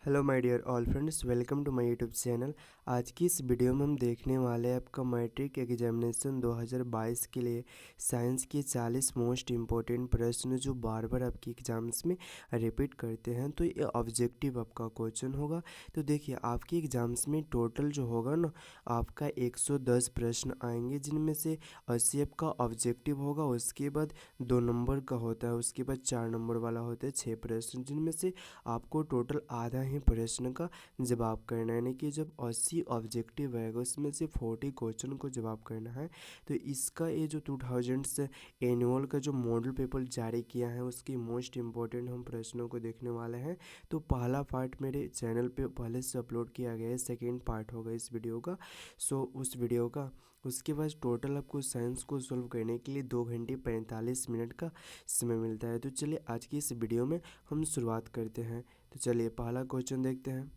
Hello my dear all friends, welcome to my YouTube channel. आज की इस video में हम देखने वाले हैं आपका मैट्रिक एग्जामिनेशन 2022 के लिए साइंस के 40 मोस्ट इम्पोर्टेंट प्रश्न जो बार बार आपके एग्जाम्स में रिपीट करते हैं। तो ये ऑब्जेक्टिव आपका क्वेश्चन होगा। तो देखिए, आपके एग्जाम्स में टोटल जो होगा ना, आपका 110 प्रश्न आएंगे, जिनमें से 80 आपका ऑब्जेक्टिव होगा। उसके बाद 2 नंबर का होता है, उसके बाद 4 नंबर वाला होता है 6 प्रश्न, जिनमें से आपको टोटल आधा ही प्रश्न का जवाब करना है। यानी कि जब 80 ऑब्जेक्टिव आएगा, उसमें से 40 क्वेश्चन को जवाब करना है। तो इसका ये जो 2000 से एनुअल का जो मॉडल पेपर जारी किया है, उसकी मोस्ट इम्पोर्टेंट हम प्रश्नों को देखने वाले हैं। तो पहला पार्ट मेरे चैनल पे पहले से अपलोड किया गया है, सेकेंड पार्ट होगा इस वीडियो का। सो उस वीडियो का उसके बाद टोटल आपको साइंस को सॉल्व करने के लिए 2 घंटे 45 मिनट का समय मिलता है। तो चलिए आज की इस वीडियो में हम शुरुआत करते हैं। तो चलिए पहला क्वेश्चन देखते हैं।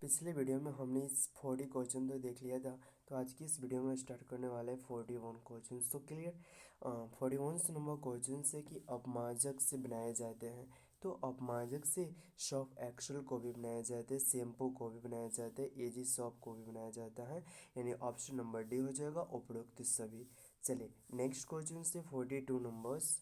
पिछले वीडियो में हमने इस 40 क्वेश्चन तो देख लिया था। तो आज की इस वीडियो में स्टार्ट करने वाले हैं 41 क्वेश्चन। तो क्लियर, 41 नंबर क्वेश्चन से कि अपमार्जक से बनाए जाते हैं। तो अपमार्जक से सर्फ एक्सेल को भी बनाया जाता है, शैम्पू को भी बनाया जाता है, एजी सॉप को भी बनाया जाता है। यानी ऑप्शन नंबर डी हो जाएगा, उपरोक्त सभी। चलिए नेक्स्ट क्वेश्चन से 42 नंबर्स।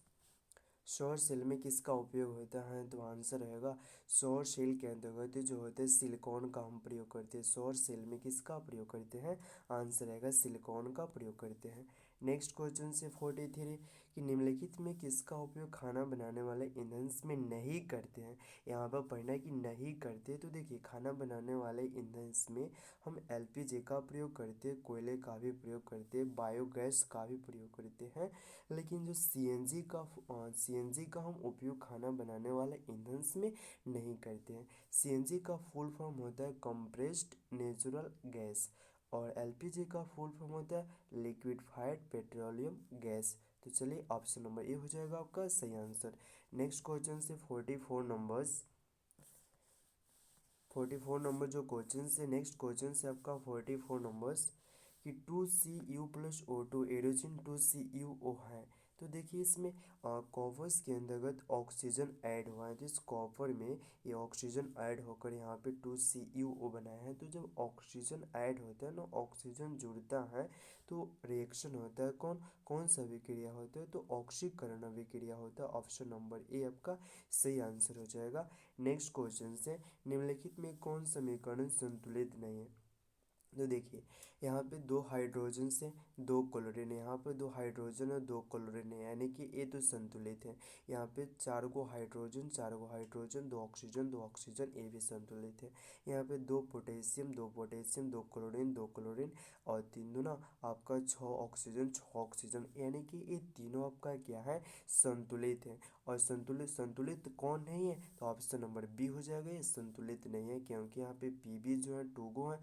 सौर सेल में किसका उपयोग होता है? तो आंसर रहेगा सौर सेल के अंतर्गत जो होते हैं सिलिकॉन का हम प्रयोग करते हैं। सौर सेल में किसका प्रयोग करते हैं? आंसर रहेगा सिलिकॉन का प्रयोग करते हैं। नेक्स्ट क्वेश्चन से 43 कि निम्नलिखित में किसका उपयोग खाना बनाने वाले ईंधन में नहीं करते हैं? यहाँ पर पढ़ना है कि नहीं करते। तो देखिए, खाना बनाने वाले ईंधन में हम एलपीजी का प्रयोग करते हैं, कोयले का भी प्रयोग करते हैं, बायोगैस का भी प्रयोग करते हैं। लेकिन जो सीएनजी का हम उपयोग खाना बनाने वाले ईंधन में नहीं करते हैं। सीएनजी का फुल फॉर्म होता है कंप्रेस्ड नेचुरल गैस, और एलपीजी का फुल फॉर्म होता है लिक्विफाइड पेट्रोलियम गैस। तो चलिए ऑप्शन नंबर ए हो जाएगा आपका सही आंसर। नेक्स्ट क्वेश्चन से 44 नंबर जो क्वेश्चन से नेक्स्ट क्वेश्चन से आपका 44 नंबर्स कि 2Cu+O2 एरोजिन 2CuO है। तो देखिए, इसमें कॉपर्स के अंतर्गत ऑक्सीजन ऐड हुआ है। तो इस कॉपर में ये ऑक्सीजन ऐड होकर यहाँ पे 2CuO बनाया है। तो जब ऑक्सीजन ऐड होता है ना, ऑक्सीजन जुड़ता है, तो रिएक्शन होता है। कौन कौन सा विक्रिया होता है? तो ऑक्सीकरण विक्रिया होता है। ऑप्शन नंबर ए आपका सही आंसर हो जाएगा। नेक्स्ट क्वेश्चन से निम्नलिखित में कौन समीकरण संतुलित नहीं है? तो देखिए, यहाँ पे 2 हाइड्रोजन से 2 क्लोरीन है, यहाँ पे 2 हाइड्रोजन और 2 क्लोरीन है, यानी कि ये तो संतुलित है। यहाँ पे 4 गो हाइड्रोजन 4 गो हाइड्रोजन, 2 ऑक्सीजन 2 ऑक्सीजन, ये भी संतुलित है। यहाँ पे 2 पोटेशियम 2 पोटेशियम, 2 क्लोरीन 2 क्लोरीन, और 3 दूना आपका 6 ऑक्सीजन 6 ऑक्सीजन, यानी कि ये तीनों आपका क्या है? संतुलित है। और संतुलित कौन नहीं है? तो ऑप्शन नंबर बी हो जाएगा, ये संतुलित नहीं है, क्योंकि यहाँ पे पीबी जो है 2 गो है,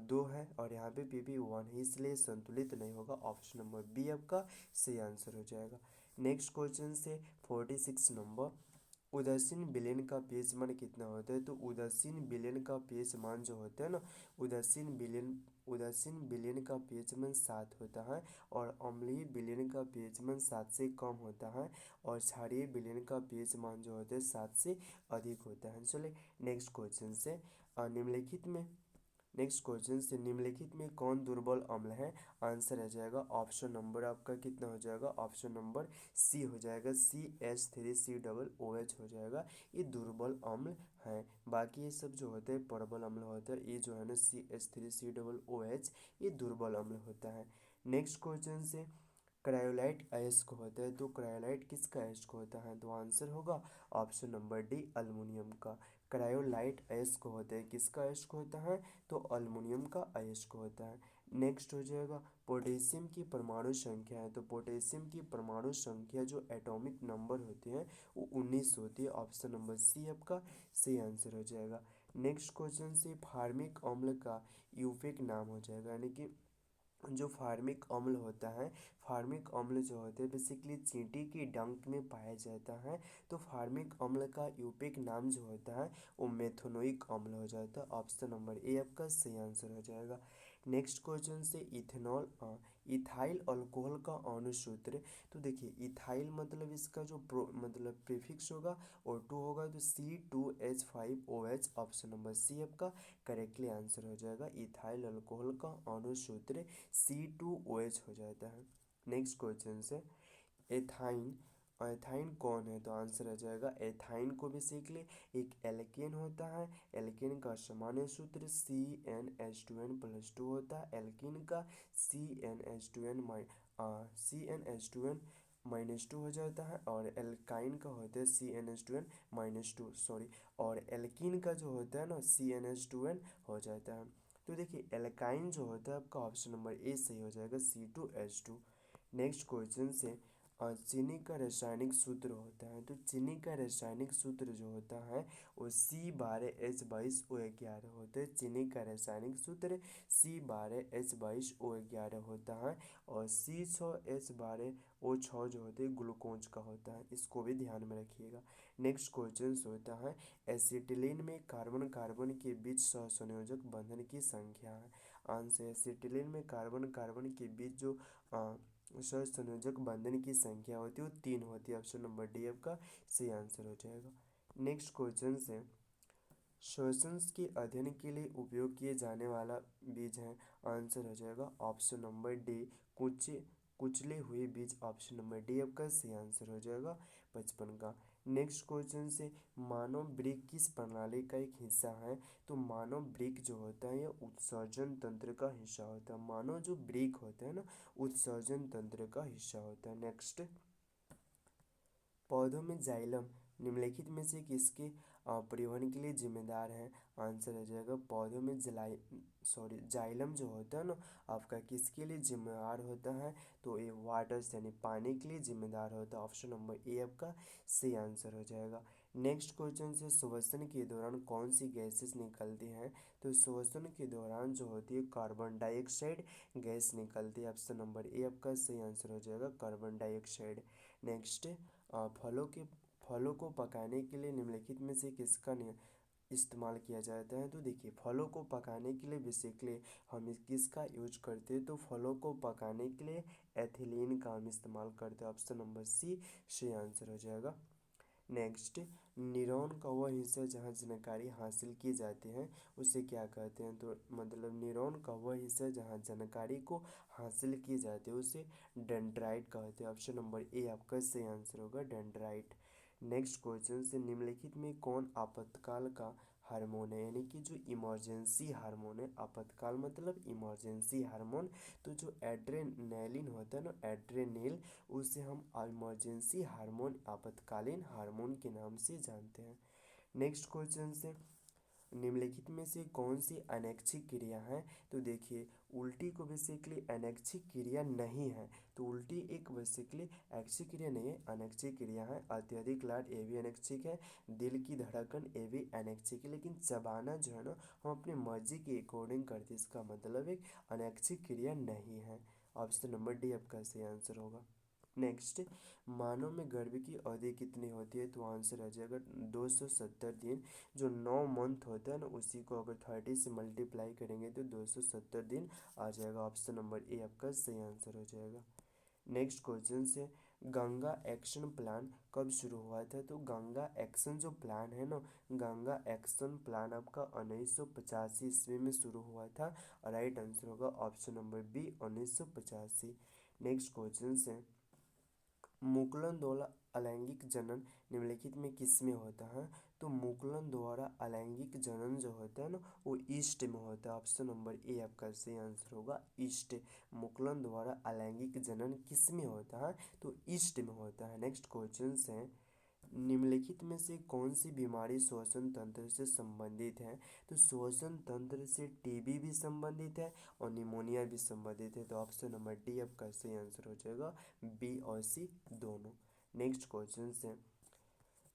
2 है, और यहाँ पे पी भी 1 है, इसलिए संतुलित नहीं होगा। ऑप्शन नंबर बी आपका सही आंसर हो जाएगा। नेक्स्ट क्वेश्चन से 46 नंबर, उदासीन विलयन का पीएच मान कितना होता है? तो उदासीन विलयन का पीएच मान जो होता है ना, उदासीन विलयन का पीएच मान 7 होता है, और अम्लीय विलयन का पीएच मान 7 से कम होता है, और क्षारीय विलयन का पीएच मान जो होता है 7 से अधिक होता है। चलिए नेक्स्ट क्वेश्चन से निम्नलिखित में नेक्स्ट क्वेश्चन से निम्नलिखित में कौन दुर्बल अम्ल है? आंसर आ जाएगा ऑप्शन नंबर आपका कितना हो जाएगा? ऑप्शन नंबर सी हो जाएगा, CH3COOH हो जाएगा। ये दुर्बल अम्ल है। बाकी ये सब जो होते हैं प्रबल अम्ल होता है, ये जो है ना CH3COOH, ये दुर्बल अम्ल होता है। नेक्स्ट क्वेश्चन से क्रायोलाइट अयस्क होता है। तो क्रायोलाइट किसका अयस्क होता है? तो आंसर होगा ऑप्शन नंबर डी, अल्युमिनियम का। क्रायोलाइट अयस्क होता है, किसका अयस्क होता है? तो अल्युमिनियम का अयस्क होता है। नेक्स्ट हो जाएगा पोटेशियम की परमाणु संख्या है। तो पोटेशियम की परमाणु संख्या जो एटॉमिक नंबर होते हैं वो 19 होती है। ऑप्शन नंबर सी आपका सही आंसर हो जाएगा। नेक्स्ट क्वेश्चन से फार्मिक अम्ल का यूफिक नाम हो जाएगा, यानी कि जो फार्मिक अम्ल होता है, फार्मिक अम्ल जो होते हैं बेसिकली चींटी की डंक में पाया जाता है। तो फार्मिक अम्ल का यूपिक नाम जो होता है वो मेथोनोइक अम्ल हो जाता है। ऑप्शन नंबर ए आपका सही आंसर हो जाएगा। नेक्स्ट क्वेश्चन से इथाइल अल्कोहल का अणुसूत्र, तो देखिए इथाइल मतलब इसका जो मतलब प्रीफिक्स होगा O2 होगा, तो C2H5OH, ऑप्शन नंबर सी आपका करेक्टली आंसर हो जाएगा। इथाइल अल्कोहल का अणुसूत्र C2OH हो जाता है। नेक्स्ट क्वेश्चन से, एथाइन, एथाइन कौन है? तो आंसर आ जाएगा एथाइन को बेसिकली एक एल्केन होता है। एल्केन का सामान्य सूत्र CnH2n+2 होता है। एल्कीन का CnH2n-2 हो जाता है, और एल्काइन का होता है CnH2n-2, सॉरी, और एल्कीन का जो होता है ना CnH2n हो जाता है। तो देखिए एल्काइन जो होता है आपका ऑप्शन नंबर ए सही हो जाएगा, C2H2। नेक्स्ट क्वेश्चन से, चीनी का रासायनिक सूत्र होता है, तो चीनी का रासायनिक सूत्र जो होता है वो C12H22O11 होता है। चीनी का रासायनिक सूत्र C12H22O11 होता है, और C6H12O6 जो होते हैं ग्लूकोज का होता है, इसको भी ध्यान में रखिएगा। नेक्स्ट क्वेश्चन होता है, एसिटिलीन में कार्बन कार्बन के बीच सहसंयोजक बंधन की संख्या है। आंसर, एसिटिलीन में कार्बन कार्बन के बीच जो सहसंयोजक बंधन की संख्या होती है वो 3 होती है। ऑप्शन नंबर डी आपका सही आंसर हो जाएगा। नेक्स्ट क्वेश्चन है, श्वसन के अध्ययन के लिए उपयोग किए जाने वाला बीज है। आंसर हो जाएगा ऑप्शन नंबर डी, कुचले हुए बीज, ऑप्शन नंबर डी आपका सही आंसर हो जाएगा 55 का। नेक्स्ट क्वेश्चन से, मानव वृक्क किस प्रणाली का एक हिस्सा है? तो मानव वृक्क जो होता है ये उत्सर्जन तंत्र का हिस्सा होता है। मानव जो वृक्क होता है ना उत्सर्जन तंत्र का हिस्सा होता है। नेक्स्ट, पौधों में जाइलम निम्नलिखित में से किसके परिवहन के लिए जिम्मेदार है? आंसर हो जाएगा पौधों में जाइलम जो होता है ना आपका किसके लिए जिम्मेदार होता है? तो ये वाटर यानी पानी के लिए जिम्मेदार होता है। ऑप्शन नंबर ए आपका सही आंसर हो जाएगा। नेक्स्ट क्वेश्चन से, श्वसन के दौरान कौन सी गैसेस निकलती हैं? तो श्वसन के दौरान जो होती है कार्बन डाइऑक्साइड गैस निकलती है। ऑप्शन नंबर ए आपका सही आंसर हो जाएगा कार्बन डाइऑक्साइड। नेक्स्ट, फलों को पकाने के लिए निम्नलिखित में से किसका इस्तेमाल किया जाता है? तो देखिए फलों को पकाने के लिए बेसिकली हम किसका यूज करते हैं? तो फलों को पकाने के लिए एथिलीन का हम इस्तेमाल करते हैं। ऑप्शन नंबर सी सही आंसर हो जाएगा। नेक्स्ट, न्यूरॉन का वह हिस्सा जहाँ जानकारी हासिल की जाती है उसे क्या कहते हैं? तो मतलब न्यूरॉन का वह हिस्सा जहाँ जानकारी को हासिल की जाती है उसे डेंड्राइट कहते हैं। ऑप्शन नंबर ए आपका सही आंसर होगा डेंड्राइट। नेक्स्ट क्वेश्चन से, निम्नलिखित में कौन आपातकाल का हार्मोन है? यानी कि जो इमरजेंसी हार्मोन है, आपातकाल मतलब इमरजेंसी हार्मोन, तो जो एड्रेनलिन होता है ना एड्रेनल, उसे हम इमरजेंसी हार्मोन आपातकालीन हार्मोन के नाम से जानते हैं। नेक्स्ट क्वेश्चन से, निम्नलिखित में से कौन सी अनैच्छिक क्रिया है? तो देखिए उल्टी को बेसिकली अनैच्छिक क्रिया नहीं है, तो उल्टी एक बेसिकली ऐच्छिक क्रिया नहीं है, अनैच्छिक क्रिया है। अत्यधिक लाड ये भी अनैच्छिक है, दिल की धड़कन ये भी अनैच्छिक है, लेकिन चबाना जो है ना हम अपनी मर्जी के अकॉर्डिंग करते हैं, इसका मतलब एक अनैच्छिक क्रिया नहीं है। ऑप्शन नंबर डी आपका सही आंसर होगा। नेक्स्ट, मानव में गर्भ की अवधि कितनी होती है? तो आंसर आ जाएगा 270 दिन। जो 9 मंथ होता है ना उसी को अगर 30 से मल्टीप्लाई करेंगे तो 270 दिन आ जाएगा। ऑप्शन नंबर ए आपका सही आंसर हो जाएगा। नेक्स्ट क्वेश्चन से, गंगा एक्शन प्लान कब शुरू हुआ था? तो गंगा एक्शन जो प्लान है ना, गंगा एक्शन प्लान आपका 1985 ईस्वी में शुरू हुआ था। राइट आंसर होगा option number B 1985। Next question से, मुकुलन द्वारा अलैंगिक जनन निम्नलिखित में किस में होता है? तो मुकुलन द्वारा अलैंगिक जनन जो होता है ना वो ईस्ट में होता है। ऑप्शन नंबर ए आपका सही आंसर होगा ईस्ट। मुकुलन द्वारा अलैंगिक जनन किस में होता है? तो ईस्ट में होता है। नेक्स्ट क्वेश्चन है, निम्नलिखित में से कौन सी बीमारी श्वसन तंत्र से संबंधित है? तो श्वसन तंत्र से टीबी भी संबंधित है और निमोनिया भी संबंधित है। तो ऑप्शन नंबर डी आपका सही आंसर हो जाएगा, बी और सी दोनों। नेक्स्ट क्वेश्चन है,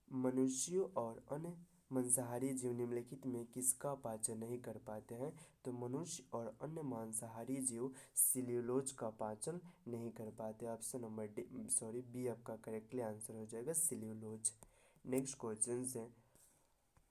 मनुष्यों और अन्य मांसाहारी जीव निम्नलिखित में किसका पाचन नहीं कर पाते हैं? तो मनुष्य और अन्य मांसाहारी जीव सेल्यूलोज का पाचन नहीं कर पाते। ऑप्शन नंबर डी बी आपका करेक्टली आंसर हो जाएगा सेल्यूलोज। नेक्स्ट क्वेश्चन है,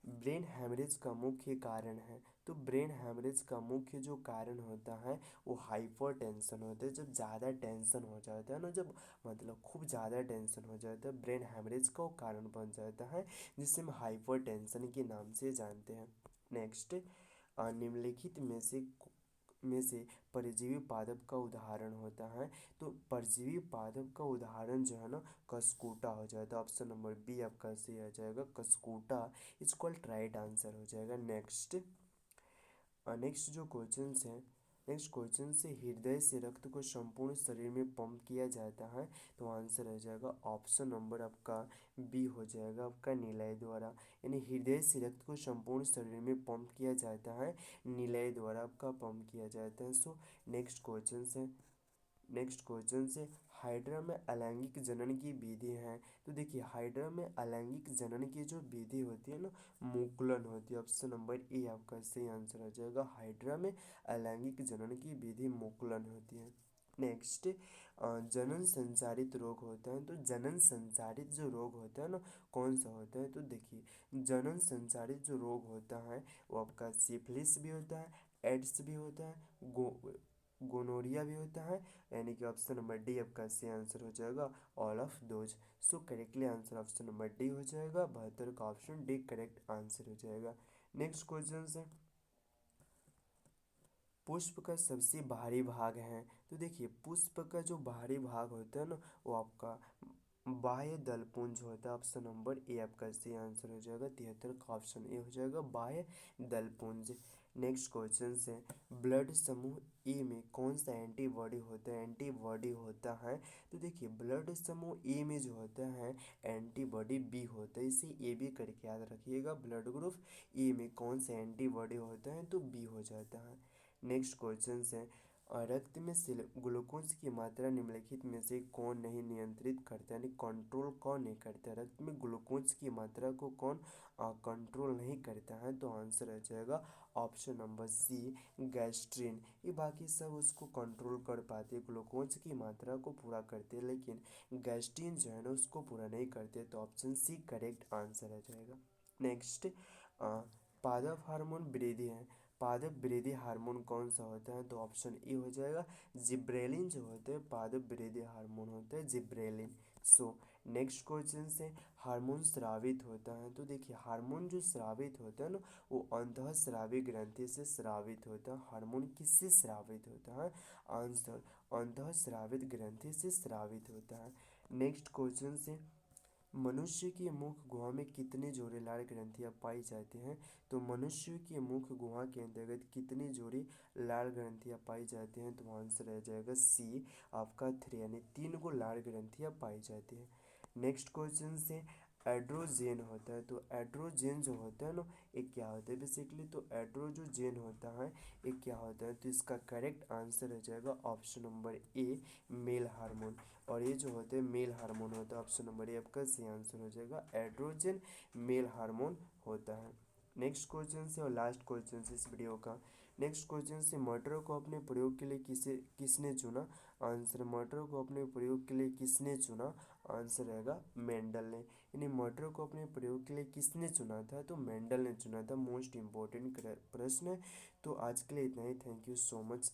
ब्रेन हैमरेज का मुख्य कारण है। तो ब्रेन हैमरेज का मुख्य जो कारण होता है वो हाइपर टेंशन होता है। जब ज़्यादा टेंशन हो जाता है ना, जब मतलब खूब ज़्यादा टेंशन हो जाता है, ब्रेन हैमरेज का वो कारण बन जाता है, जिसे हम हाइपर टेंशन के नाम से जानते हैं। नेक्स्ट, निम्नलिखित में से परजीवी पादप का उदाहरण होता है। तो परजीवी पादप का उदाहरण जो है ना, कस्कूटा हो जाता है। ऑप्शन नंबर बी आपका सही आ जाएगा, कस्कूटा इज कॉल्ड राइट आंसर हो जाएगा। नेक्स्ट जो क्वेश्चन है, नेक्स्ट क्वेश्चन से हृदय से रक्त को संपूर्ण शरीर में पंप किया जाता है। तो आंसर हो जाएगा ऑप्शन नंबर आपका बी हो जाएगा, आपका निलय द्वारा। यानी हृदय से रक्त को संपूर्ण शरीर में पंप किया जाता है, निलय द्वारा आपका पंप किया जाता है। सो नेक्स्ट क्वेश्चन से हाइड्रा में अलैंगिक जनन की विधि है। तो देखिए हाइड्रा में अलैंगिक जनन की जो विधि होती है ना, मुकुलन होती है। ऑप्शन नंबर ए आपका सही आंसर हो जाएगा, हाइड्रा में अलैंगिक जनन की विधि मुकुलन होती है। नेक्स्ट, जनन संचारित रोग होता है। तो जनन संचारित जो रोग होता है ना, कौन सा होता है? तो देखिए जनन संचारित जो रोग होता है वो आपका सिफिलिस भी होता है, एड्स भी होता है, गोनोरिया भी होता है। यानी कि ऑप्शन नंबर डी आपका सही आंसर हो जाएगा, all of those. So correctly answer option number D हो जाएगा, 72 का ऑप्शन डी करेक्ट आंसर हो जाएगा। नेक्स्ट क्वेश्चन है, पुष्प का सबसे बाहरी भाग है। तो देखिए पुष्प का जो बाहरी भाग होता है ना, वो आपका बाह्य दलपुंज होता है। ऑप्शन नंबर ए आपका सही आंसर हो जाएगा, 73 का ऑप्शन ए हो जाएगा, बाह्य दलपुंज। नेक्स्ट क्वेश्चन है, ब्लड समूह ए में कौन सा एंटीबॉडी होता है? एंटीबॉडी होता है, तो देखिए ब्लड समूह ए में जो होता है एंटीबॉडी बी होता है। इसे ए बी करके याद रखिएगा, ब्लड ग्रुप ए में कौन सा एंटीबॉडी होता है? तो बी हो जाता है। नेक्स्ट क्वेश्चन है, रक्त में ग्लूकोज की मात्रा निम्नलिखित में से कौन नहीं नियंत्रित करता, यानी कंट्रोल कौन नहीं करता? रक्त में ग्लूकोज की मात्रा को कौन कंट्रोल नहीं करता है? तो आंसर आ जाएगा ऑप्शन नंबर सी, गैस्ट्रिन। ये बाकी सब उसको कंट्रोल कर पाते, ग्लूकोज की मात्रा को पूरा करते, लेकिन गैस्ट्रिन जो है ना उसको पूरा नहीं करते। तो ऑप्शन सी करेक्ट आंसर आ जाएगा। नेक्स्ट, पादप हार्मोन वृद्धि है। पादप वृद्धि हार्मोन कौन सा होता है? तो ऑप्शन ए हो जाएगा, जिब्रेलिन जो होते हैं पादप वृद्धि हार्मोन होते हैं, जिब्रेलिन। सो नेक्स्ट क्वेश्चन से, हार्मोन स्रावित होता है। तो देखिए हार्मोन जो स्रावित होता है ना, वो अंतःस्रावी ग्रंथि से स्रावित होता है। हार्मोन किससे स्रावित होता है? आंसर अंतःस्रावित ग्रंथि से स्रावित होता है। नेक्स्ट क्वेश्चन से, मनुष्य की मुख गुहा में कितनी जोड़ी लाल ग्रंथियां पाई जाती हैं? तो मनुष्य की मुख गुहा के अंतर्गत कितनी जोड़ी लाल ग्रंथियां पाई जाती हैं? तो आंसर रह जाएगा सी आपका 3, यानी 3 को लाल ग्रंथियां पाई जाती हैं। नेक्स्ट क्वेश्चन से, एड्रोजेन होता है। तो एड्रोजेन जो होता है ना, एक क्या होता है बेसिकली? तो एड्रो जो जेन होता है एक क्या होता है? तो इसका करेक्ट आंसर हो जाएगा option number A, male hormone. और ये जो होते हैं मेल हार्मोन होता है, ऑप्शन नंबर ए आपका सही आंसर हो जाएगा, एड्रोजन मेल हार्मोन होता है। नेक्स्ट क्वेश्चन से और लास्ट क्वेश्चन से इस वीडियो का, नेक्स्ट क्वेश्चन से, मटर को अपने प्रयोग के लिए किसने चुना? आंसर, मटर को अपने प्रयोग के लिए किसने चुना? आंसर रहेगा मेंडल ने। यानी मटर को अपने प्रयोग के लिए किसने चुना था? तो मेंडल ने चुना था। मोस्ट इम्पोर्टेंट प्रश्न है। तो आज के लिए इतना ही, थैंक यू सो मच।